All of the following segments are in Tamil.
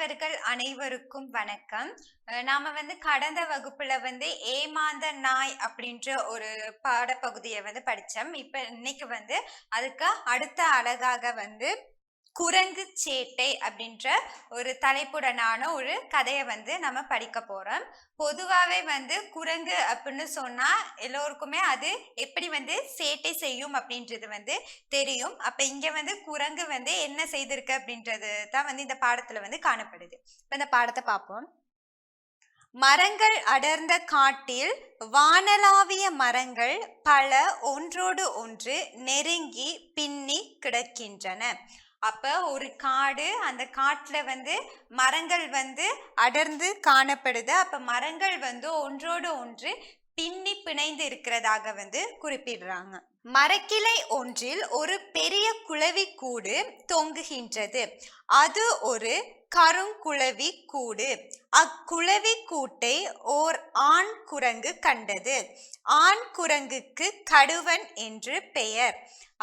மாணவர்கள் அனைவருக்கும் வணக்கம். நாம கடந்த வகுப்புல ஏமாந்த நாய் அப்படின்ற ஒரு பாடப்பகுதியை படிச்சோம். இப்ப இன்னைக்கு அதுக்கு அடுத்த அழகாக குரங்கு சேட்டை அப்படின்ற ஒரு தலைப்புடனான ஒரு கதையை நம்ம படிக்க போறோம். பொதுவாவே குரங்கு அப்படின்னு சொன்னா எல்லோருக்குமே அது எப்படி சேட்டை செய்யும் அப்படின்றது தெரியும். அப்ப இங்க குரங்கு என்ன செய்திருக்கு அப்படின்றது தான் இந்த பாடத்துல காணப்படுது. இப்ப இந்த பாடத்தை பார்ப்போம். மரங்கள் அடர்ந்த காட்டில் வானளாவிய மரங்கள் பல ஒன்றோடு ஒன்று நெருங்கி பின்னி கிடக்கின்றன. அப்ப ஒரு காடு, அந்த காட்டுல மரங்கள் அடர்ந்து காணப்படுது. அப்ப மரங்கள் ஒன்றோடு ஒன்று பின்னி பிணைந்து இருக்கிறதாக குறிப்பிடுறாங்க. மரக்கிளை ஒன்றில் ஒரு பெரிய குளவி கூடு தொங்குகின்றது. அது ஒரு கருங்குளவி கூடு. அக்குளவி கூட்டை ஓர் ஆண் குரங்கு கண்டது. ஆண் குரங்குக்கு கடுவன் என்று பெயர்.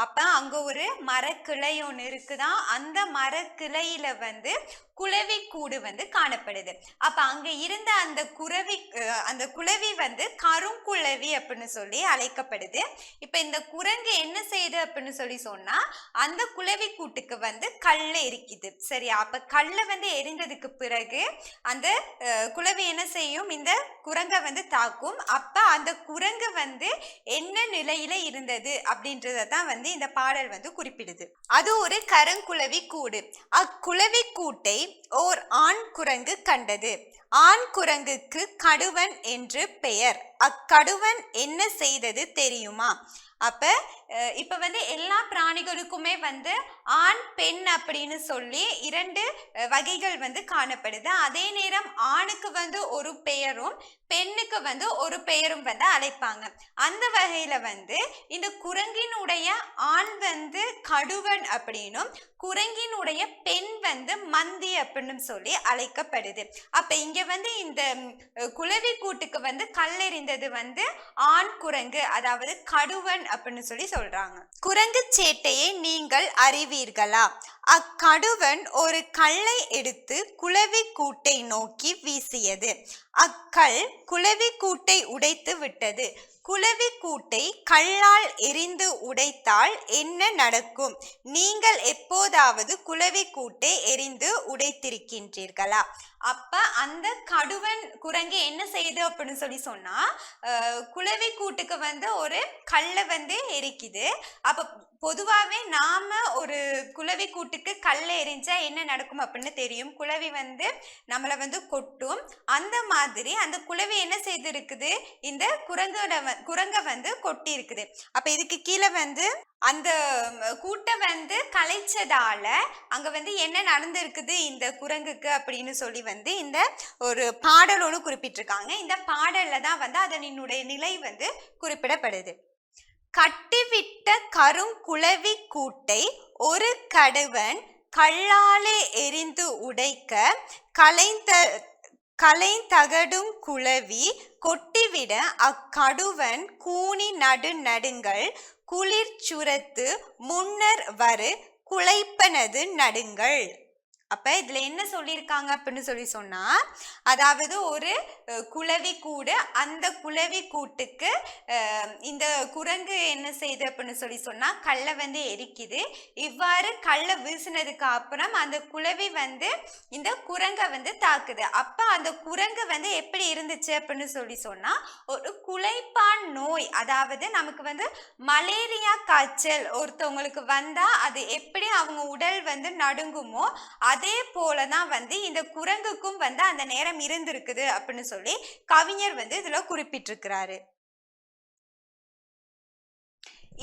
அப்ப அங்க ஒரு மரக்கிளை ஒன்று இருக்குதான். அந்த மரக்கிளையில குளவி கூடு காணப்படுது. அப்ப அங்க இருந்த அந்த குளவி கருங்குளவி அப்படின்னு சொல்லி அழைக்கப்படுது. இப்ப இந்த குரங்கு என்ன செய்யுது அப்படின்னு சொல்லி சொன்னா, அந்த குளவி கூட்டுக்கு கல்ல இருக்குது. சரியா? அப்ப கல்ல எரிந்ததுக்கு பிறகு அந்த குளவி என்ன செய்யும், இந்த குரங்கை தாக்கும். அப்ப அந்த குரங்கு என்ன நிலையில இருந்தது அப்படின்றதான் இந்த பாடல் குறிப்பிடுது. அது ஒரு கருங்குளவி கூடு. அக்குளவி கூட்டை ஓர் ஆண் குரங்கு கண்டது. ஆண் குரங்குக்கு கடுவன் என்று பெயர். அக்கடுவன் என்ன செய்தது தெரியுமா? இப்ப எல்லா பிராணிகளுக்குமே ஆண் பெண் அப்படின்னு சொல்லி இரண்டு வகைகள் காணப்படுது. அதே நேரம் ஆணுக்கு ஒரு பெயரும் பெண்ணுக்கு ஒரு பெயரும் அழைப்பாங்க. அந்த வகையில இந்த குரங்கினுடைய ஆண் கடுவன் அப்படின்னும் குரங்கினுடைய பெண் மந்தி அப்படின்னு சொல்லி அழைக்கப்படுது. அப்ப இங்க இந்த குளவி கூட்டுக்கு கல்லெறிந்தது ஆண் குரங்கு, அதாவது கடுவன் அப்படின்னு சொல்லி சொல்றாங்க. குரங்கு சேட்டையை நீங்கள் அறிவீர்களா? அக்கடுவன் ஒரு கல்லை எடுத்து குளவி கூட்டை நோக்கி வீசியது. அக்கல் குளவி கூட்டை உடைத்து விட்டது. குளவி கூட்டை கல்லால் எரிந்து உடைத்தால் என்ன நடக்கும்? நீங்கள் எப்போதாவது குளவி கூட்டை எரிந்து உடைத்திருக்கின்றீர்களா? அப்ப அந்த கடுவன் குரங்கு என்ன செய்யுது அப்படின்னு சொல்லி சொன்னா, குளவி கூட்டுக்கு ஒரு கல்லை எரிக்குது. அப்ப பொதுவாகவே நாம ஒரு குளவி கூட்டுக்கு கல்லை எரிஞ்சா என்ன நடக்கும் அப்படின்னு தெரியும். குளவி நம்மளை கொட்டும். அந்த மாதிரி அந்த குளவி என்ன செய்து இருக்குது, இந்த குரங்கை கொட்டி இருக்குது. அப்ப இதுக்கு கீழே அந்த கூட்டை கலைச்சதால அங்க என்ன நடந்திருக்குது இந்த குரங்குக்கு அப்படின்னு சொல்லி இந்த ஒரு பாடல் ஒன்று குறிப்பிட்டிருக்காங்க. இந்த பாடல்ல தான் அதனுடைய நிலை குறிப்பிடப்படுது. கட்டிவிட்ட கருங்குளவி கூட்டை ஒரு கடுவன் கல்லாலே எரிந்து உடைக்க கலைந்தகடும் குளவி கொட்டிவிட அக்கடுவன் கூனி நடுங்கள் குளிர் சுரத்து முன்னர் வரு குலைப்பனது நடுங்கள். அப்ப இதுல என்ன சொல்லியிருக்காங்க அப்படின்னு சொல்லி சொன்னா, அதாவது ஒரு குளவி கூடு, அந்த குளவி கூட்டுக்கு இந்த குரங்கு என்ன செய்யுது அப்படின்னு சொல்லி சொன்னா கல்லை எரிக்குது. இவ்வாறு கல்லை வீசினதுக்கு அப்புறம் அந்த குளவி இந்த குரங்கை தாக்குது. அப்ப அந்த குரங்கு எப்படி இருந்துச்சு அப்படின்னு சொல்லி சொன்னா, ஒரு குலைப்பான் நோய், அதாவது நமக்கு மலேரியா காய்ச்சல் ஒருத்தவங்களுக்கு வந்தா அது எப்படி அவங்க உடல் நடுங்குமோ அதே போலதான் இந்த குரங்குக்கும் அந்த நேரம் இருந்திருக்குது அப்படின்னு சொல்லி கவிஞர் இதுல குறிப்பிட்டிருக்கிறாரு.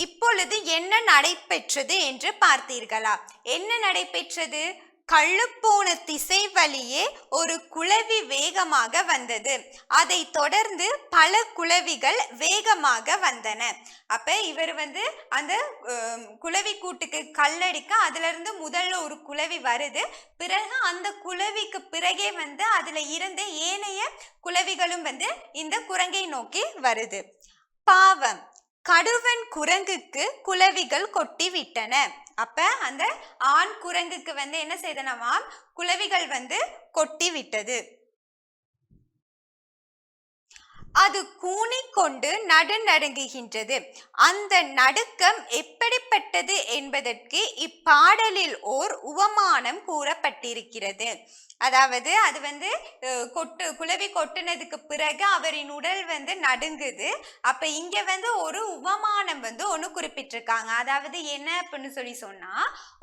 இப்பொழுது என்ன நடைபெற்றது என்று பார்த்தீர்களா? என்ன நடைபெற்றது? கள்ளுப்போன திசை வழியே ஒரு குளவி வேகமாக வந்தது. அதை தொடர்ந்து பல குளவிகள் வேகமாக வந்தன. அப்ப இவர் அந்த குளவி கூட்டுக்கு கல்லடிக்க அதுல இருந்து முதல்ல ஒரு குளவி வருது. பிறகு அந்த குளவிக்கு பிறகே அதுல இருந்த ஏனைய குளவிகளும் இந்த குரங்கை நோக்கி வருது. பாவம், கடுவன் குரங்குக்கு குளவிகள் கொட்டி விட்டன. அப்ப அந்த ஆண் குரங்குக்கு வந்து என்ன செய்தனவாம், குளவிகள் வந்து கொட்டி விட்டது. அது கூனிக்கொண்டு நடுநடுங்குகின்றது. அந்த நடுக்கம் எப்படிப்பட்டது என்பதற்கு இப்பாடலில் ஓர் உவமானம் கூறப்பட்டிருக்கிறது. அதாவது அது வந்து குளவி கொட்டுனதுக்கு பிறகு அவரின் உடல் வந்து நடுங்குது. அப்ப இங்க வந்து ஒரு உவமானம் வந்து ஒண்ணு குறிப்பிட்டிருக்காங்க. அதாவது என்ன அப்படின்னு சொல்லி சொன்னா,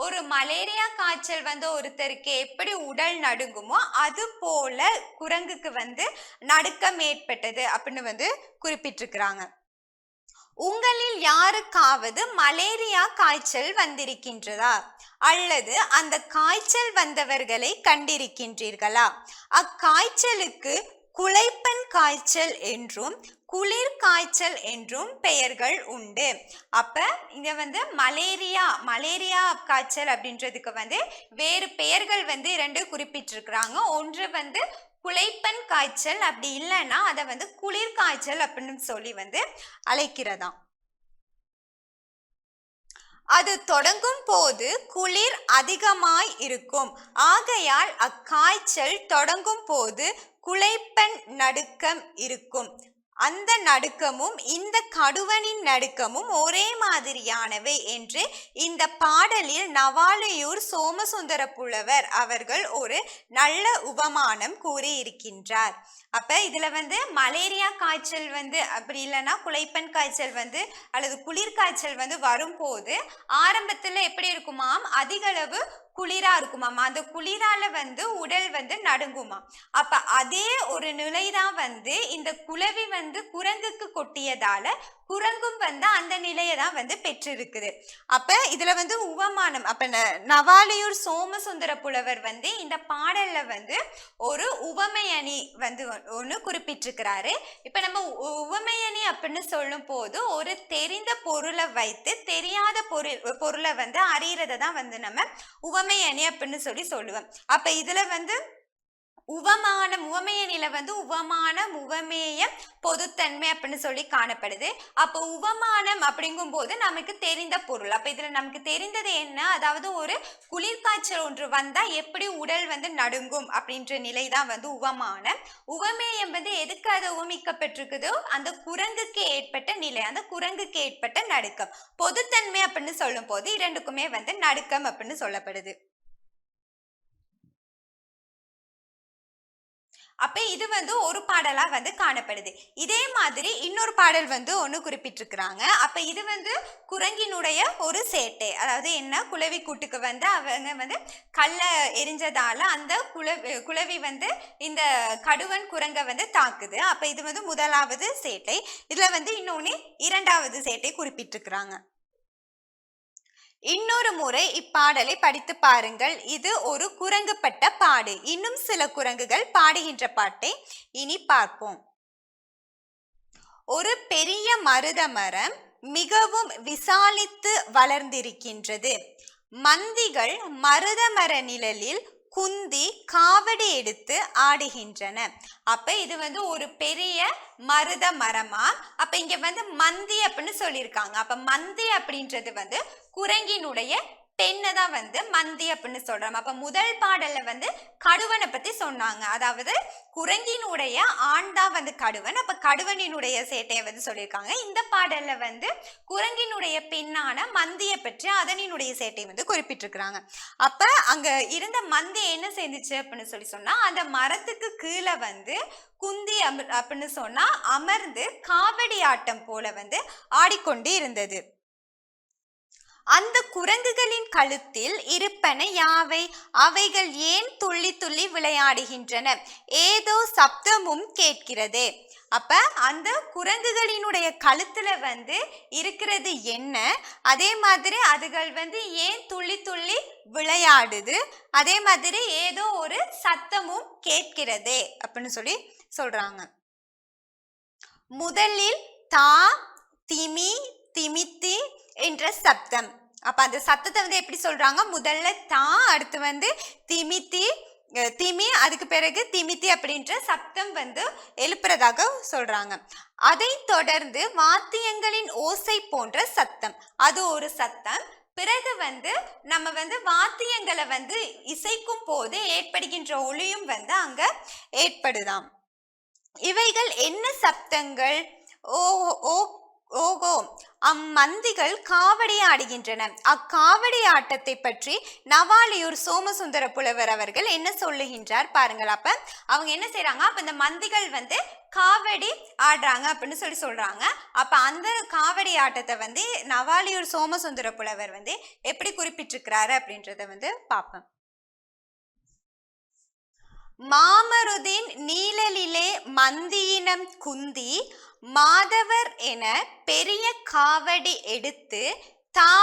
ஒரு மலேரியா காய்ச்சல் வந்து ஒருத்தருக்கு எப்படி உடல் நடுங்குமோ அது போல குரங்குக்கு வந்து நடுக்கம் ஏற்பட்டது அப்படின்னு வந்து குறிப்பிட்டிருக்கிறாங்க. உங்களில் யாருக்காவது மலேரியா காய்ச்சல் வந்திருக்கின்றதா, அல்லது அந்த காய்ச்சல் வந்தவர்களை கண்டிருக்கின்றீர்களா? அக்காய்ச்சலுக்கு குளைப்பன் காய்ச்சல் என்றும் குளிர் காய்ச்சல் என்றும் பெயர்கள் உண்டு. அப்ப இங்க வந்து மலேரியா காய்ச்சல் அப்படின்றதுக்கு வந்து வேறு பெயர்கள் வந்து 2 குறிப்பிட்டிருக்கிறாங்க. ஒன்று வந்து குளைப்பன் காய்ச்சல், அப்படி இல்லைன்னா அதை வந்து குளிர் காய்ச்சல் அப்படின்னு சொல்லி வந்து அழைக்கிறதாம். அது தொடங்கும் போது குளிர் அதிகமாய் இருக்கும். ஆகையால் அக்காய்ச்சல் தொடங்கும் போது குளைப்பன் நடுக்கம் இருக்கும். அந்த நடுக்கமும் இந்த கடுவனின் நடுக்கமும் ஒரே மாதிரியானவை என்று இந்த பாடலில் நவாலையூர் சோமசுந்தர புலவர் அவர்கள் ஒரு நல்ல உபமானம் கூறியிருக்கின்றார். அப்ப இதுல வந்து மலேரியா காய்ச்சல் வந்து அப்படி இல்லைன்னா குளைப்பன் காய்ச்சல் வந்து அல்லது குளிர் காய்ச்சல் வந்து வரும்போது ஆரம்பத்துல எப்படி இருக்குமாம், அதிக அளவு குளிரா இருக்குமாம். அந்த குளிரால வந்து உடல் வந்து நடுங்குமாம். அப்ப அதே ஒரு நிலைதான் வந்து இந்த குளவி வந்து குரங்குக்கு கொட்டியதால குரங்கும் வந்து அந்த நிலையை தான் வந்து பெற்றிருக்குது. அப்ப இதுல வந்து உவமானம், அப்ப நவாலையூர் சோமசுந்தர புலவர் வந்து இந்த பாடல்ல வந்து ஒரு உவமையணி வந்து ஒண்ணு குறிப்பிட்டிருக்கிறாரு. இப்ப நம்ம உவமையணி அப்படின்னு சொல்லும் போது ஒரு தெரிந்த பொருளை வைத்து தெரியாத பொருளை வந்து அறியறதை தான் வந்து நம்ம உவமையணி அப்படின்னு சொல்லி சொல்லுவோம். அப்ப இதுல வந்து உவமையணில வந்து உவமானம் உவமேயம் பொதுத்தன்மை அப்படின்னு சொல்லி காணப்படுது. அப்போ உவமானம் அப்படிங்கும் போது நமக்கு தெரிந்த பொருள். அப்ப இதுல நமக்கு தெரிந்தது என்ன, அதாவது ஒரு குளிர்காய்ச்சல் ஒன்று வந்தா எப்படி உடல் வந்து நடுங்கும் அப்படின்ற நிலை தான் வந்து உவமானம். உவமேயம் வந்து எதுக்கு அது உவமிக்கப்பட்டிருக்குதோ அந்த குரங்குக்கு ஏற்பட்ட நிலை, அந்த குரங்குக்கு ஏற்பட்ட நடுக்கம். பொதுத்தன்மை அப்படின்னு சொல்லும் போது இரண்டுக்குமே வந்து நடுக்கம் அப்படின்னு சொல்லப்படுது. அப்ப இது வந்து ஒரு பாடலா வந்து காணப்படுது. இதே மாதிரி இன்னொரு பாடல் வந்து ஒண்ணு குறிப்பிட்டிருக்கிறாங்க. அப்ப இது வந்து குரங்கினுடைய ஒரு சேட்டை. அதாவது என்ன, குளவி கூட்டுக்கு வந்து அவங்க வந்து கல்ல எரிஞ்சதால அந்த குளவி வந்து இந்த கடுவன் குரங்கை வந்து தாக்குது. அப்ப இது வந்து முதலாவது சேட்டை. இதுல வந்து இன்னொன்னு இரண்டாவது சேட்டை குறிப்பிட்டிருக்கிறாங்க. இன்னொரு முறை இப்பாடலை படித்து பாருங்கள். இது ஒரு குரங்குப்பட்ட பாடு. இன்னும் சில குரங்குகள் பாடுகின்ற பாட்டை இனி பார்ப்போம். ஒரு பெரிய மருத மரம் மிகவும் விசாலித்து வளர்ந்திருக்கின்றது. மந்திகள் மருத மர நிழலில் குந்தி காவடி எடுத்து ஆடுகின்றன. அப்ப இது வந்து ஒரு பெரிய மருத மரமா. அப்ப இங்க வந்து மந்தி அப்படின்னு சொல்லியிருக்காங்க. அப்ப மந்தி அப்படின்றது வந்து குரங்கினுடைய பெண்ணை தான் வந்து மந்தி அப்படின்னு சொல்றோம். அப்ப முதல் பாடல்ல வந்து கடுவனை பத்தி சொன்னாங்க. அதாவது குரங்கினுடைய ஆண் தான் வந்து கடுவன். அப்ப கடுவனினுடைய சேட்டையை வந்து சொல்லியிருக்காங்க. இந்த பாடல்ல வந்து குரங்கினுடைய பெண்ணான மந்தியை பற்றி அதனினுடைய சேட்டை வந்து குறிப்பிட்டிருக்கிறாங்க. அப்ப அங்க இருந்த மந்தி என்ன செஞ்சுச்சு அப்படின்னு சொல்லி சொன்னா, அந்த மரத்துக்கு கீழே வந்து குந்தி அப்படின்னு சொன்னா அமர்ந்து காவடி ஆட்டம் போல வந்து ஆடிக்கொண்டு இருந்தது. அந்த குரங்குகளின் கழுத்தில் இருப்பன யாவை? அவைகள் ஏன் துள்ளி துள்ளி விளையாடுகின்றன? ஏதோ சப்தமும் கேட்கிறதே. அப்ப அந்த குரங்குகளினுடைய கழுத்துல வந்து இருக்கிறது என்ன, அதே மாதிரி அதுகள் வந்து ஏன் துள்ளி துள்ளி விளையாடுது, அதே மாதிரி ஏதோ ஒரு சத்தமும் கேட்கிறதே அப்படின்னு சொல்லி சொல்றாங்க. முதலில் தா திமி திமித்தி என்ற சப்தம். அப்ப அந்த சத்தத்தை வந்து எப்படி சொல்றாங்க, முதல்ல தா, அடுத்து வந்து திமி, அதுக்கு பிறகு திமித்தி அப்படின்ற சப்தம் வந்து எழுப்புறதாக சொல்றாங்க. அதை தொடர்ந்து வாத்தியங்களின் ஓசை போன்ற சத்தம், அது ஒரு சத்தம். பிறகு வந்து நம்ம வந்து வாத்தியங்களை வந்து இசைக்கும் போது ஏற்படுகின்ற ஒளியும் வந்து அங்க ஏற்படுதாம். இவைகள் என்ன சப்தங்கள்? ஓ ஓ ஓகோ, அம்மந்திகள் காவடி ஆடுகின்றன. அக்காவடி ஆட்டத்தை பற்றி நவாலியூர் சோமசுந்தர புலவர் அவர்கள் என்ன சொல்லுகின்றார் பாருங்கள். அப்ப அவங்க என்ன செய்யறாங்க, அப்ப இந்த மந்திகள் வந்து காவடி ஆடுறாங்க அப்படின்னு சொல்றாங்க. அப்ப அந்த காவடி ஆட்டத்தை வந்து நவாலியூர் சோமசுந்தர புலவர் வந்து எப்படி குறிப்பிட்டிருக்கிறாரு அப்படின்றத வந்து பார்ப்போம். மாமருதின் நீழலிலே மந்தியினம் குந்தி மாதவர் என பெரிய காவடி எடுத்து தா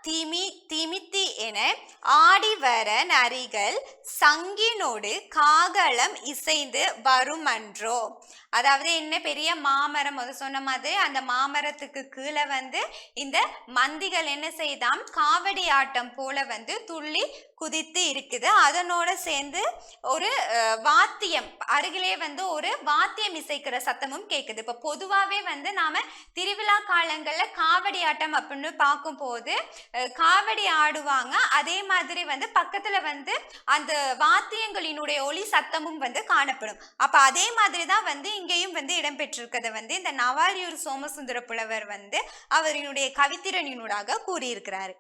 திமித்தி என ஆடிவர நரிகள் சங்கினோடு காகளம் இசைந்து வருமன்றோ. அதாவது என்ன, பெரிய மாமரம் சொன்ன மாதிரி அந்த மாமரத்துக்கு கீழே வந்து இந்த மந்திகள் என்ன செய்தாம், காவடி ஆட்டம் போல வந்து துள்ளி குதித்து இருக்குது. அதனோட சேர்ந்து ஒரு வாத்தியம் அருகிலே வந்து ஒரு வாத்தியம் இசைக்கிற சத்தமும் கேட்குது. இப்போ பொதுவாகவே வந்து நாம திருவிழா காலங்களில் காவடி ஆட்டம் அப்படின்னு பார்க்கும் போது காவடி ஆடுவாங்க. அதே மாதிரி வந்து பக்கத்துல வந்து அந்த வாத்தியங்களினுடைய ஒளி சத்தமும் வந்து காணப்படும். அப்ப அதே மாதிரி தான் வந்து இங்கேயும் வந்து இடம்பெற்றிருக்கிறத வந்து இந்த நவாலியூர் சோமசுந்தர புலவர் வந்து அவரினுடைய கவித்திறனினூடாக கூறியிருக்கிறாரு.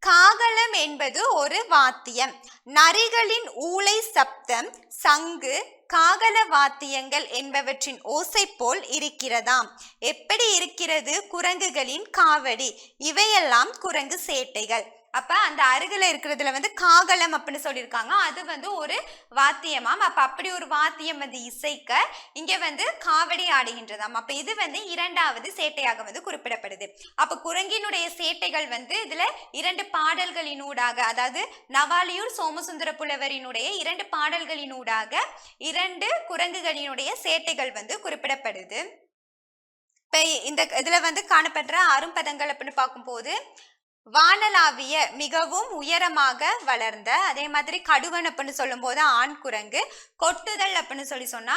காகளம் என்பது ஒரு வாத்தியம். நரிகளின் ஊளை சப்தம் சங்கு காகல வாத்தியங்கள் என்பவற்றின் ஓசை போல் இருக்கிறதாம். எப்படி இருக்கிறது? குரங்குகளின் காவடி. இவையெல்லாம் குரங்கு சேட்டைகள். அப்ப அந்த அருகில இருக்கிறதுல வந்து காகளம் அப்படின்னு சொல்லியிருக்காங்க. அது வந்து ஒரு வாத்தியமாம். அப்ப அப்படி ஒரு வாத்தியம் வந்து இசைக்க இங்க வந்து காவடி ஆடுகின்றதாம். அப்ப இது வந்து இரண்டாவது சேட்டையாக வந்து குறிப்பிடப்படுது. அப்ப குரங்கினுடைய சேட்டைகள் வந்து இதுல இரண்டு பாடல்களினூடாக, அதாவது நவாலியூர் சோமசுந்தர புலவரினுடைய இரண்டு பாடல்களினூடாக இரண்டு குரங்குகளினுடைய சேட்டைகள் வந்து குறிப்பிடப்படுது. இப்ப இந்த இதுல வந்து காணப்படுற அரும்பதங்கள் அப்படின்னு பார்க்கும்போது வானலாவிய மிகவும் உயரமாக வளர்ந்த, அதே மாதிரி கடுவன் அப்படின்னு சொல்லும் போது ஆண் குரங்கு, கொட்டுதல் அப்படின்னு சொன்னா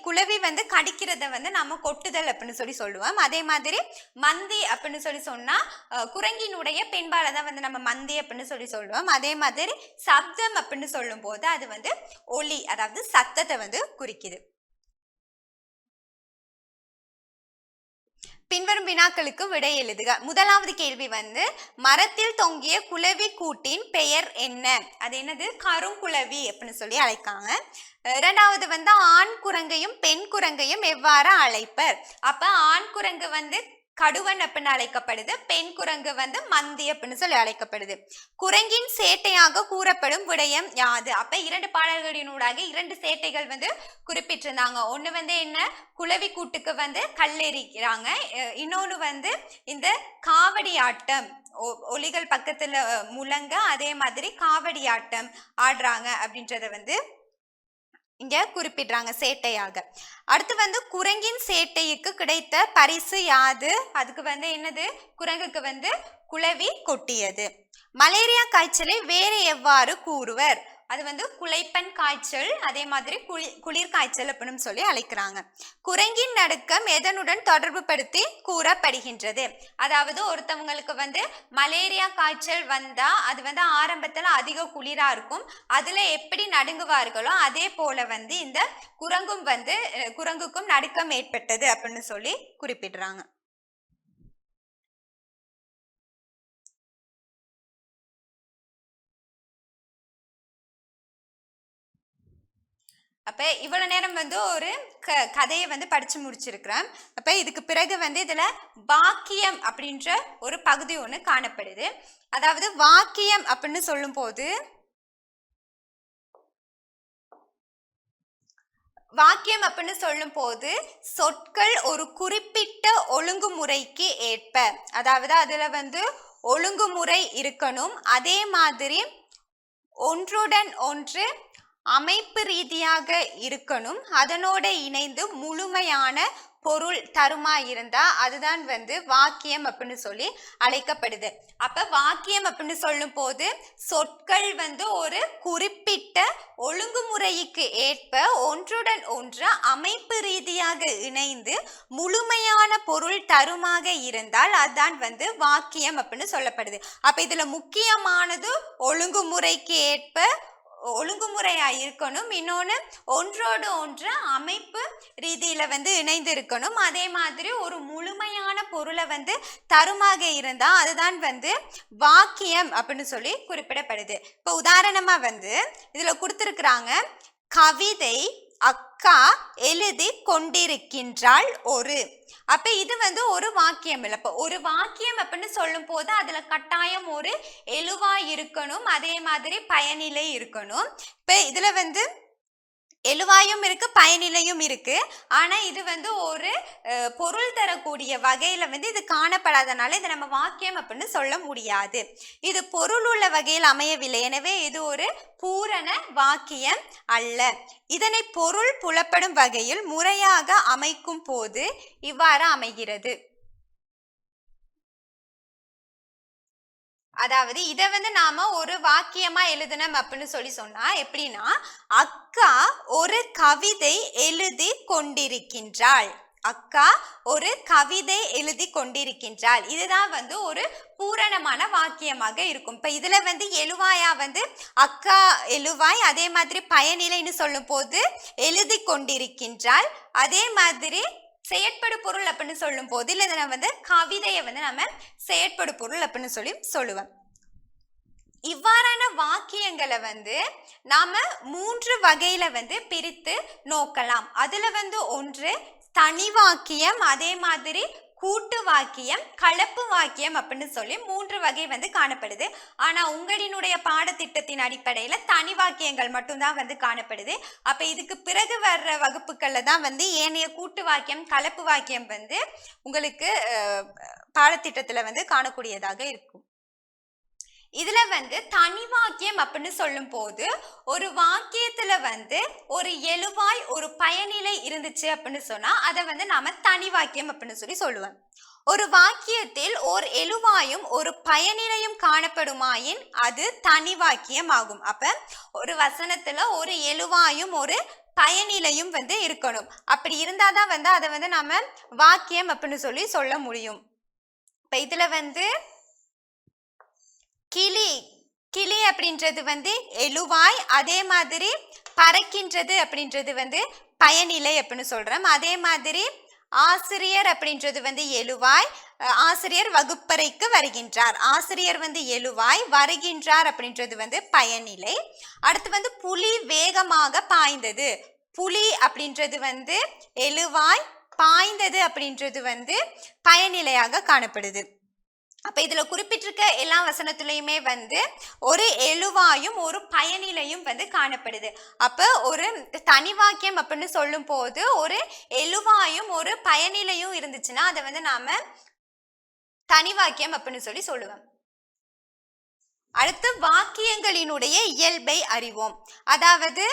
குளவி வந்து கடிக்கிறத வந்து நம்ம கொட்டுதல் அப்படின்னு சொல்லுவோம். அதே மாதிரி மந்தி அப்படின்னு சொன்னா குரங்கினுடைய பெண்பால தான் வந்து நம்ம மந்தி அப்படின்னு சொல்லுவோம். அதே மாதிரி சப்தம் அப்படின்னு சொல்லும் போது அது வந்து ஒலி, அதாவது சத்தத்தை வந்து குறிக்குது. பின்வரும் வினாக்களுக்கு விடை எழுதுக. முதலாவது கேள்வி வந்து மரத்தில் தொங்கிய குளவி கூட்டின் பெயர் என்ன? அது என்னது? கருங்குளவி அப்படின்னு அழைக்காங்க. இரண்டாவது வந்து ஆண் குரங்கையும் பெண் குரங்கையும் எவ்வாறு அழைப்பர்? அப்ப ஆண் குரங்கு வந்து கடுவன் அப்படின்னு அழைக்கப்படுது, பெண் குரங்கு வந்து மந்தி அப்படின்னு அழைக்கப்படுது. குரங்கின் சேட்டையாக கூறப்படும் விடயம் யாது? அப்ப இரண்டு பாடல்களினூடாக இரண்டு சேட்டைகள் வந்து குறிப்பிட்டிருந்தாங்க. ஒண்ணு வந்து என்ன, குளவி கூட்டுக்கு வந்து கல்லெறிக்கிறாங்க. இன்னொன்னு வந்து இந்த காவடி ஆட்டம், ஒலிகள் பக்கத்துல முழங்க அதே மாதிரி காவடி ஆட்டம் ஆடுறாங்க அப்படின்றத வந்து இங்க குறிப்பிடுறாங்க சேட்டையாக. அடுத்து வந்து குரங்கின் சேட்டைக்கு கிடைத்த பரிசு யாது? அதுக்கு வந்து என்னது? குரங்குக்கு வந்து குளவி கொட்டியது. மலேரியா காய்ச்சலை வேறு எவ்வாறு கூறுவர்? அது வந்து குலைப்பன் காய்ச்சல், அதே மாதிரி குளிர் காய்ச்சல் அப்படின்னு அழைக்கிறாங்க. குரங்கின் நடுக்கம் எதனுடன் தொடர்பு படுத்தி கூறப்படுகின்றது? அதாவது ஒருத்தவங்களுக்கு வந்து மலேரியா காய்ச்சல் வந்தா அது வந்து ஆரம்பத்துல அதிக குளிரா இருக்கும், அதுல எப்படி நடுங்குவார்களோ அதே போல வந்து இந்த குரங்குக்கும் நடுக்கம் ஏற்பட்டது அப்படின்னு குறிப்பிடுறாங்க. அப்ப இவ்வளவு நேரம் வந்து ஒரு கதையை வந்து படிச்சு முடிச்சிருக்கிறேன். அப்ப இதுக்கு பிறகு வந்து இதுல வாக்கியம் அப்படின்ற ஒரு பகுதி ஒண்ணு காணப்படுது. அதாவது வாக்கியம் அப்படின்னு சொல்லும் போது வாக்கியம் அப்படின்னு சொல்லும் போது சொற்கள் ஒரு குறிப்பிட்ட ஒழுங்குமுறைக்கு ஏற்ப, அதாவது அதுல வந்து ஒழுங்குமுறை இருக்கணும், அதே மாதிரி ஒன்றுடன் ஒன்று அமைப்பு ரீதியாக இருக்கணும், அதனோட இணைந்து முழுமையான பொருள் தருமா இருந்தா அதுதான் வந்து வாக்கியம் அப்படின்னு சொல்லி அழைக்கப்படுது. அப்ப வாக்கியம் அப்படின்னு சொல்லும் போது சொற்கள் வந்து ஒரு குறிப்பிட்ட ஒழுங்குமுறைக்கு ஏற்ப ஒன்றுடன் ஒன்று அமைப்பு ரீதியாக இணைந்து முழுமையான பொருள் தருமாக இருந்தால் அதுதான் வந்து வாக்கியம் அப்படின்னு சொல்லப்படுது. அப்ப இதுல முக்கியமானது ஒழுங்குமுறைக்கு ஏற்ப ஒழுங்குமுறையா இருக்கணும், இன்னொன்று ஒன்றோடு ஒன்று அமைப்பு ரீதியில வந்து இணைந்து இருக்கணும், அதே மாதிரி ஒரு முழுமையான பொருளை வந்து தருமாக இருந்தா அதுதான் வந்து வாக்கியம் அப்படின்னு சொல்லி குறிப்பிடப்படுது. இப்போ உதாரணமா வந்து இதுல கொடுத்திருக்கிறாங்க, கவிதை அக்கா எழுதி கொண்டிருக்கின்றாள் ஒரு. அப்ப இது வந்து ஒரு வாக்கியம் இல்லை. இப்போ ஒரு வாக்கியம் அப்படின்னு சொல்லும் போது அதுல கட்டாயம் ஒரு எழுவாய் இருக்கணும், அதே மாதிரி பயனிலை இருக்கணும். இப்ப இதுல வந்து எழுவாயும் இருக்கு, பயனிலையும் இருக்கு. ஆனா இது வந்து ஒரு பொருள் தரக்கூடிய வகையில வந்து இது காணப்படாதனால இதை நம்ம வாக்கியம் அப்படின்னு சொல்ல முடியாது. இது பொருள் உள்ள வகையில் அமையவில்லை, எனவே இது ஒரு பூரண வாக்கியம் அல்ல. இதனை பொருள் புலப்படும் வகையில் முறையாக அமைக்கும் போது இவ்வாறு அமைகிறது. அதாவது இதை வந்து நாம ஒரு வாக்கியமா எழுதணும் அப்படின்னு சொல்லி சொன்னா எப்படின்னா, அக்கா ஒரு கவிதை எழுதி கொண்டிருக்கின்றாள். அக்கா ஒரு கவிதை எழுதி கொண்டிருக்கின்றாள். இதுதான் வந்து ஒரு பூரணமான வாக்கியமாக இருக்கும். இப்ப இதுல வந்து எழுவாயா வந்து அக்கா எழுவாய், அதே மாதிரி பயனிலைன்னு சொல்லும் போது எழுதி கொண்டிருக்கின்றாள், அதே மாதிரி செயற்படு பொருள் அப்படின்னு சொல்லும் போது இல்லை நம்ம வந்து கவிதையை வந்து நம்ம செயற்படு பொருள் அப்படின்னு சொல்லி சொல்லுவோம். இவ்வாறான வாக்கியங்களை வந்து நாம 3 வகையில வந்து பிரித்து நோக்கலாம். அதுல வந்து ஒன்று தனி வாக்கியம், அதே மாதிரி கூட்டு வாக்கியம், கலப்பு வாக்கியம் அப்படின்னு சொல்லி 3 வகை வந்து காணப்படுது. ஆனா உங்களினுடைய பாடத்திட்டத்தின் அடிப்படையில தனி வாக்கியங்கள் மட்டும்தான் வந்து காணப்படுது. அப்ப இதுக்கு பிறகு வர்ற வகுப்புகள்ல தான் வந்து ஏனைய கூட்டு வாக்கியம், கலப்பு வாக்கியம் வந்து உங்களுக்கு பாடத்திட்டத்துல வந்து காணக்கூடியதாக இருக்கும். இதுல வந்து தனி வாக்கியம் அப்படின்னு சொல்லும் போது ஒரு வாக்கியத்துல வந்து ஒரு எழுவாய் ஒரு பயனிலை இருந்துச்சு அப்படின்னு சொன்னா அதை வந்து நாம தனி வாக்கியம் அப்படின்னு சொல்லி சொல்லுவோம். ஒரு வாக்கியத்தில் ஒரு எழுவாயும் ஒரு பயனிலையும் காணப்படுமாயின் அது தனி வாக்கியம் ஆகும். அப்ப ஒரு வசனத்துல ஒரு எழுவாயும் ஒரு பயனிலையும் வந்து இருக்கணும். அப்படி இருந்தாதான் வந்து அதை வந்து நாம வாக்கியம் அப்படின்னு சொல்லி சொல்ல முடியும். இப்ப இதுல வந்து கிளி, கிளி அப்படின்றது வந்து எழுவாய், அதே மாதிரி பறக்கின்றது அப்படின்றது வந்து பயனிலை அப்படின்னு சொல்றோம். அதே மாதிரி ஆசிரியர் அப்படின்றது வந்து எழுவாய், ஆசிரியர் வகுப்பறைக்கு வருகின்றார், ஆசிரியர் வந்து எழுவாய், வருகின்றார் அப்படின்றது வந்து பயனிலை. அடுத்து வந்து புலி வேகமாக பாய்ந்தது, புலி அப்படின்றது வந்து எழுவாய், பாய்ந்தது அப்படின்றது வந்து பயனிலையாக காணப்படுது. அப்ப இதுல குறிப்பிட்டிருக்க எல்லா வசனத்திலையுமே வந்து ஒரு எழுவாயும் ஒரு பயனிலையும் வந்து காணப்படுது. அப்ப ஒரு தனி வாக்கியம் அப்படின்னு சொல்லும் போது ஒரு எழுவாயும் ஒரு பயனிலையும் இருந்துச்சுன்னா அதை வந்து நாம தனி வாக்கியம் அப்படின்னு சொல்லி சொல்லுவோம். அடுத்து வாக்கியங்களினுடைய இயல்பை அறிவோம். அதாவது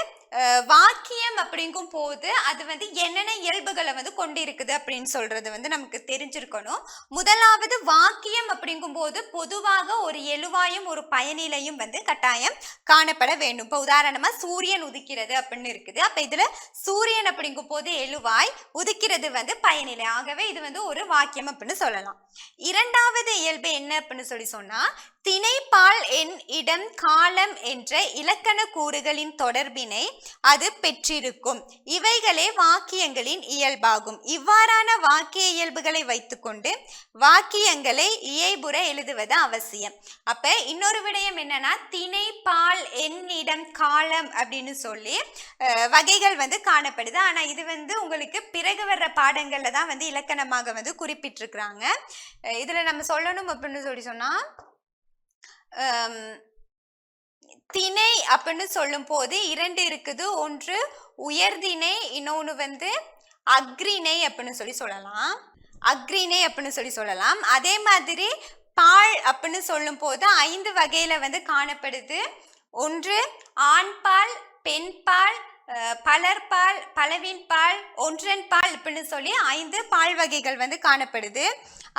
வாக்கியம் அப்படிங்கும் போது அது வந்து என்னென்ன இயல்புகளை வந்து கொண்டு இருக்குது அப்படின்னு சொல்றது வந்து நமக்கு தெரிஞ்சிருக்கணும். முதலாவது வாக்கியம் அப்படிங்கும் போது பொதுவாக ஒரு எழுவாயும் ஒரு பயனிலையும் வந்து கட்டாயம் காணப்பட வேண்டும். இப்போ உதாரணமா சூரியன் உதிக்கிறது அப்படின்னு இருக்குது. அப்ப இதுல சூரியன் அப்படிங்கும் போது எழுவாய், உதிக்கிறது வந்து பயனிலை, ஆகவே இது வந்து ஒரு வாக்கியம் அப்படின்னு சொல்லலாம். இரண்டாவது இயல்பு என்ன அப்படின்னு சொல்லி சொன்னா, திணைப்பால் எண் இடம் காலம் என்ற இலக்கண கூறுகளின் தொடர்பினை அது பெற்றிருக்கும். இவைகளே வாக்கியங்களின் இயல்பாகும். இவ்வாறான வாக்கிய இயல்புகளை வைத்துக்கொண்டு வாக்கியங்களை இயைபுற எழுதுவது அவசியம். அப்ப இன்னொரு விடயம் என்னன்னா, திணை பால் எண் இடம் காலம் அப்படின்னு சொல்லி வகைகள் வந்து காணப்படுது. ஆனா இது வந்து உங்களுக்கு பிறகு வர்ற பாடங்கள்ல தான் வந்து இலக்கணமாக வந்து குறிப்பிட்டிருக்கிறாங்க. இதுல நம்ம சொல்லணும் அப்படின்னு சொல்லி சொன்னா, திணை அப்படின்னு சொல்லும் போது 2 இருக்குது. ஒன்று உயர்திணை, இன்னொன்று வந்து அக்ரிணை அப்படின்னு சொல்லி சொல்லலாம். அக்ரிணை அப்படின்னு சொல்லி சொல்லலாம். அதே மாதிரி பால் அப்படின்னு சொல்லும் போது 5 வகையில வந்து காணப்படுது. ஒன்று ஆண்பால், பெண்பால், பலர்பால், பலவின்பால், ஒன்றன்பால் அப்படின்னு சொல்லி 5 பால் வகைகள் வந்து காணப்படுது.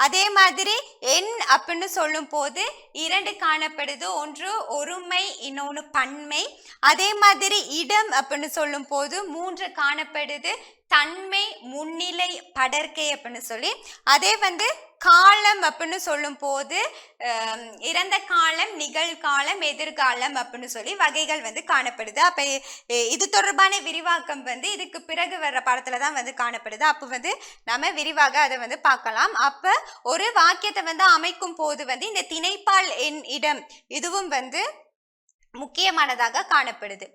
அதே மாதிரி எண் அப்படின்னு சொல்லும் போது 2 காணப்படுது. ஒன்று ஒருமை, இன்னொன்று பன்மை. அதே மாதிரி இடம் அப்படின்னு சொல்லும் போது 3 காணப்படுது. தன்மை, முன்னிலை, படர்க்கை அப்படின்னு சொல்லி. அதே வந்து காலம் அப்படின்னு சொல்லும் போது இறந்த காலம், நிகழ்காலம், எதிர்காலம் அப்படின்னு சொல்லி வகைகள் வந்து காணப்படுது. அப்ப இது தொடர்பான விரிவாக்கம் வந்து இதுக்கு பிறகு வர்ற பாடத்துல தான் வந்து காணப்படுது. அப்ப வந்து நம்ம விரிவாக அதை வந்து பார்க்கலாம். அப்ப ஒரு வாக்கியத்தை வந்து அமைக்கும் போது வந்து இந்த திணைப்பால் எண் இடம் இதுவும் வந்து முக்கியமானதாக காணப்படுது.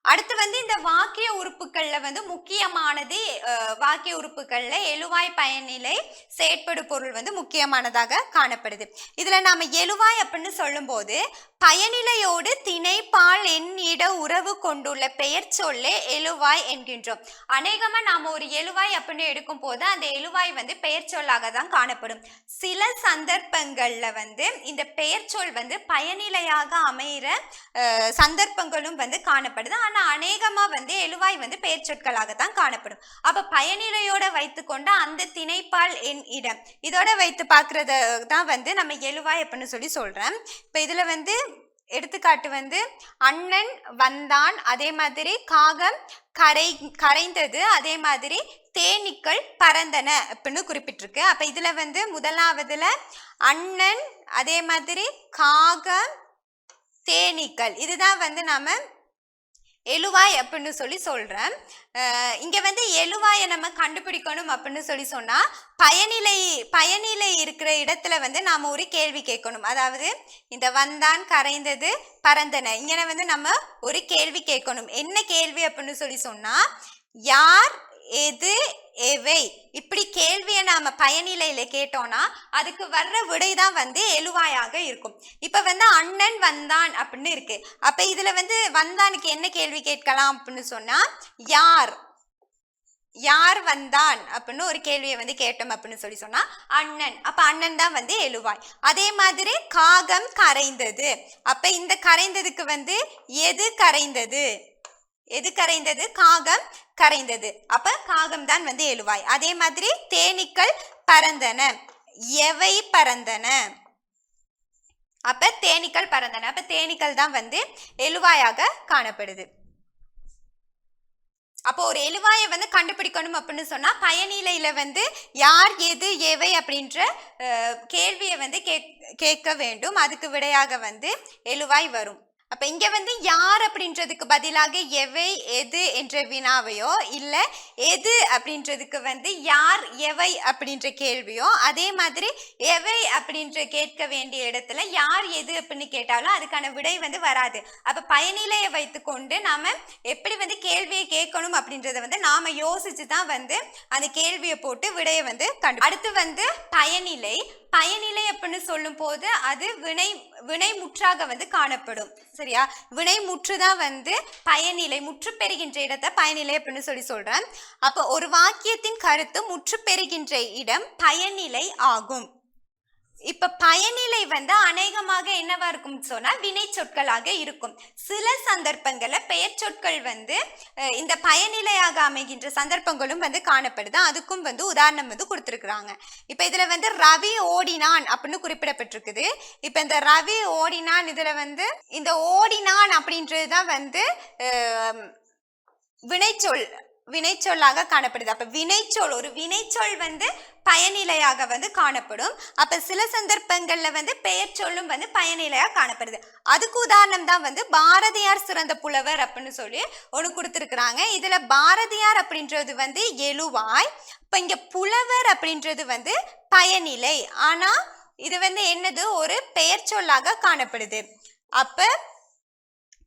அடுத்து வந்து இந்த வாக்கிய உறுப்புகள்ல வந்து முக்கியமானது வாக்கிய உறுப்புகள்ல எழுவாய், பயனிலை, செயற்படு பொருள் வந்து முக்கியமானதாக காணப்படுது. இதுல நாம எழுவாய் அப்படின்னு சொல்லும் போது பயனிலையோடு திணைப்பால் எண் இட உறவு கொண்டுள்ள பெயர் சொல்லே எழுவாய் என்கின்றோம். அநேகமா நாம ஒரு எழுவாய் அப்படின்னு எடுக்கும் போது அந்த எழுவாய் வந்து பெயர் சொல்லாக தான் காணப்படும். சில சந்தர்ப்பங்கள்ல வந்து இந்த பெயர் சொல் வந்து பயனிலையாக அமைகிற சந்தர்ப்பங்களும் வந்து காணப்படுது. ஆனா அநேகமா வந்து எழுவாய் வந்து பெயர் சொற்களாகத்தான் காணப்படும். அப்ப பயனிலையோட வைத்துக்கொண்டு அந்த திணைப்பால் எண் இடம் இதோட வைத்து பார்க்கறத தான் வந்து நம்ம எழுவாய் அப்படின்னு சொல்லி சொல்றேன். இப்ப இதுல வந்து எடுத்துக்காட்டு வந்து அண்ணன் வந்தான், அதே மாதிரி காகம் கரைந்தது, அதே மாதிரி தேனீக்கள் பறந்தன அப்படின்னு குறிப்பிட்டிருக்கு. அப்ப இதுல வந்து முதலாவதுல அண்ணன், அதே மாதிரி காகம், தேனீக்கள் இதுதான் வந்து நாம எழுவாய் அப்படின்னு சொல்லி சொல்றேன். இங்க வந்து எழுவாயை நம்ம கண்டுபிடிக்கணும் அப்படின்னு சொல்லி சொன்னா பயனிலை இருக்கிற இடத்துல வந்து நாம ஒரு கேள்வி கேட்கணும். அதாவது இந்த வந்தான், கரைந்தது, பறந்தன இங்க வந்து நம்ம ஒரு கேள்வி கேட்கணும். என்ன கேள்வி அப்படின்னு சொல்லி சொன்னா யார், எது, எவை இப்படி கேள்வியை நாம பயனிலையில கேட்டோம்னா அதுக்கு வர்ற விடைதான் வந்து எழுவாயாக இருக்கும். இப்ப வந்து அண்ணன் வந்தான் அப்படின்னு இருக்கு. அப்ப இதுல வந்து வந்தானுக்கு என்ன கேள்வி கேட்கலாம் அப்படின்னு சொன்னா யார் வந்தான் அப்படின்னு ஒரு கேள்வியை வந்து கேட்டோம் அப்படின்னு சொல்லி சொன்னா அண்ணன். அப்ப அண்ணன் தான் வந்து எழுவாய். அதே மாதிரி காகம் கரைந்தது. அப்ப இந்த கரைந்ததுக்கு வந்து எது கரைந்தது, காகம் கரைந்தது. அப்ப காகம் தான் வந்து எழுவாய். அதே மாதிரி தேனீக்கள் பறந்தன, எவை பறந்தன, அப்ப தேனீக்கள் பறந்தன. அப்ப தேனீக்கள் தான் வந்து எழுவாயாக காணப்படுது. அப்போ ஒரு எழுவாயை வந்து கண்டுபிடிக்கணும் அப்படின்னு சொன்னா பயனிலையில வந்து யார், எது, எவை அப்படின்ற கேள்வியை வந்து கேட்க வேண்டும். அதுக்கு விடையாக வந்து எழுவாய் வரும். அப்ப இங்க வந்து யார் அப்படின்றதுக்கு பதிலாக எவை, எது என்ற வினாவையோ இல்ல எது அப்படின்றதுக்கு வந்து யார், எவை அப்படின்ற கேள்வியோ, அதே மாதிரி எவை அப்படின்ற கேட்க வேண்டிய இடத்துல யார், எது அப்படின்னு கேட்டாலும் அதுக்கான விடை வந்து வராது. அப்ப பயனிலையை வைத்துக்கொண்டு நாம எப்படி வந்து கேள்வியை கேட்கணும் அப்படின்றத வந்து நாம யோசிச்சு தான் வந்து அந்த கேள்வியை போட்டு விடையை வந்து அடுத்து வந்து பயனிலை அப்படின்னு சொல்லும் போது அது வினைமுற்றாக வந்து காணப்படும். சரியா, வினைமுற்றுதான் வந்து பயனிலை, முற்று பெறுகின்ற இடத்தை பயனிலை அப்படின்னு சொல்லி சொல்றேன். அப்போ ஒரு வாக்கியத்தின் கருத்து முற்று பெறுகின்ற இடம் பயனிலை ஆகும். இப்ப பயனிலை வந்து அநேகமாக என்னவா இருக்கும் சொன்னா வினை சொற்களாக இருக்கும். சில சந்தர்ப்பங்கள்ல பெயர் சொற்கள் வந்து இந்த பயனிலையாக அமைகின்ற சந்தர்ப்பங்களும் வந்து காணப்படுது. அதுக்கும் வந்து உதாரணம் வந்து கொடுத்திருக்கிறாங்க. இப்ப இதுல வந்து ரவி ஓடினான் அப்படின்னு குறிப்பிடப்பட்டிருக்குது. இப்ப இந்த ரவி ஓடினான் இதுல வந்து இந்த ஓடினான் அப்படின்றதுதான் வந்து வினைச்சொல்லாக காணப்படுது. அப்ப ஒரு வினைச்சொல் வந்து பயனிலையாக வந்து காணப்படும். அப்ப சில சந்தர்ப்பங்கள்ல வந்து பெயர் சொல்லும் வந்து பயனிலையாக காணப்படுது. அதுக்கு உதாரணம் தான் வந்து பாரதியார் சிறந்த புலவர் அப்படின்னு சொல்லி ஒன்று கொடுத்துருக்குறாங்க. இதுல பாரதியார் அப்படின்றது வந்து எழுவாய். இப்ப இங்க புலவர் அப்படின்றது வந்து பயனிலை. ஆனா இது வந்து என்னது, ஒரு பெயர் சொல்லாக காணப்படுது. அப்ப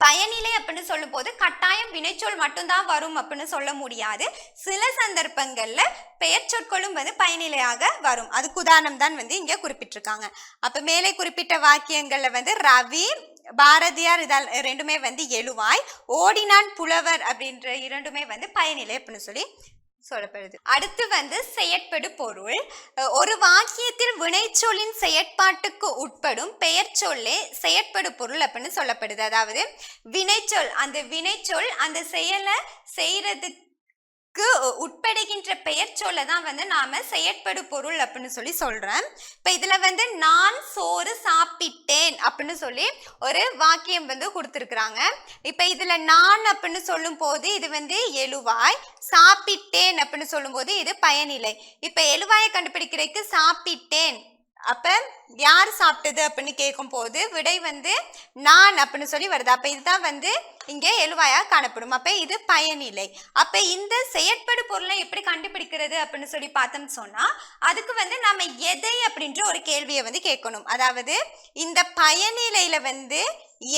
பயனிலை அப்படின்னு சொல்லும் போது கட்டாயம் வினைச்சொல் மட்டும்தான் வரும் அப்படின்னு சொல்ல முடியாது. சில சந்தர்ப்பங்கள்ல பெயர் சொற்களும் வந்து பயனிலையாக வரும். அதுக்கு உதாரணம் தான் வந்து இங்க குறிப்பிட்டிருக்காங்க. அப்ப மேலே குறிப்பிட்ட வாக்கியங்கள்ல வந்து ரவி, பாரதியார் இதால் ரெண்டுமே வந்து எழுவாய், ஓடினான் புலவர் அப்படின்ற இரண்டுமே வந்து பயனிலை அப்படின்னு சொல்லி சொல்லப்படுது. அடுத்து வந்து செயற்படு பொருள். ஒரு வாக்கியத்தில் வினைச்சொல்லின் செயற்பாட்டுக்கு உட்படும் பெயர் சொல்லே செயற்படு பொருள் அப்படின்னு சொல்லப்படுது. அதாவது வினைச்சொல், அந்த வினைச்சொல் அந்த செயலை செய்யறதுக்கு உட்படுகின்ற பெயர் சொல்ல தான் வந்து நாம செயற்படு பொருள் அப்படின்னு சொல்லி சொல்றேன். இப்ப இதுல வந்து நான் சோறு சாப்பிட்டேன் அப்படின்னு சொல்லி ஒரு வாக்கியம் வந்து கொடுத்துருக்குறாங்க. இப்ப இதுல நான் அப்படின்னு சொல்லும் போது இது வந்து எழுவாய், சாப்பிட்டேன் அப்படின்னு சொல்லும் போது இது பயனிலை. இப்ப எழுவாயை கண்டுபிடிக்கிறதுக்கு சாப்பிட்டேன், அப்ப யார் சாப்பிட்டது அப்படின்னு கேட்கும் போது விடை வந்து நான் அப்படின்னு சொல்லி வருது. அப்ப இதுதான் வந்து இங்கே எழுவாயா காணப்படும். அப்ப இது பயனிலை. அப்ப இந்த செயற்படு பொருளை எப்படி கண்டுபிடிக்கிறது அப்படின்னு சொல்லி பார்த்தோம்னு சொன்னா அதுக்கு வந்து நாம எதை அப்படின்ற ஒரு கேள்வியை வந்து கேட்கணும். அதாவது இந்த பயனிலையில வந்து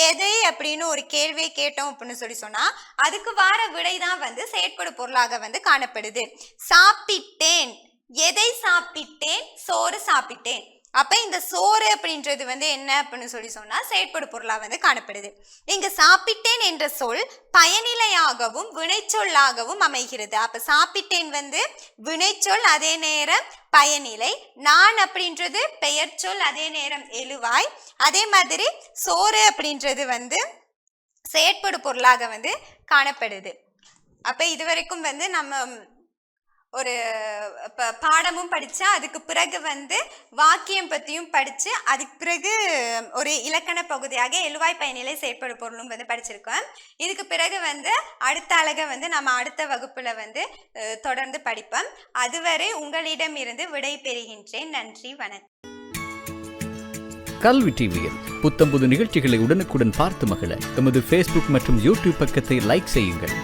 எதை அப்படின்னு ஒரு கேள்வியை கேட்டோம் அப்படின்னு சொல்லி சொன்னா அதுக்கு வார விடை தான் வந்து செயற்படு பொருளாக வந்து காணப்படுது. சாப்பிட்டேன், எதை சாப்பிட்டேன்? சோறு சாப்பிட்டேன். அப்ப இந்த சோறு அப்படின்றது வந்து என்ன அப்படின்னு சொல்லி சொன்னா செயற்படு பொருளா வந்து காணப்படுது. இங்க சாப்பிட்டேன் என்ற சொல் பயனிலையாகவும் வினைச்சொல்லாகவும் அமைகிறது. அப்ப சாப்பிட்டேன் வந்து வினைச்சொல், அதே நேரம் பயனிலை. நான் அப்படின்றது பெயர் சொல், அதே நேரம் எழுவாய். அதே மாதிரி சோறு அப்படின்றது வந்து செயற்படு பொருளாக வந்து காணப்படுது. அப்ப இதுவரைக்கும் வந்து நம்ம ஒரு பாடமும் படித்தா அதுக்கு பிறகு வந்து வாக்கியம் பற்றியும் படித்து அதுக்கு பிறகு ஒரு இலக்கண பகுதியாக எழுவாய் பயனிலை செயற்படு பொருளும் வந்து படிச்சிருக்கோம். இதுக்கு பிறகு வந்து அடுத்த அலகை வந்து நம்ம அடுத்த வகுப்பில் வந்து தொடர்ந்து படிப்போம். அதுவரை உங்களிடமிருந்து விடை பெறுகின்றேன். நன்றி, வணக்கம். கல்வி டிவியில் புத்தம்புது நிகழ்ச்சிகளை உடனுக்குடன் பார்த்து மகிழ எமது Facebook மற்றும் YouTube பக்கத்தை லைக் செய்யுங்கள்.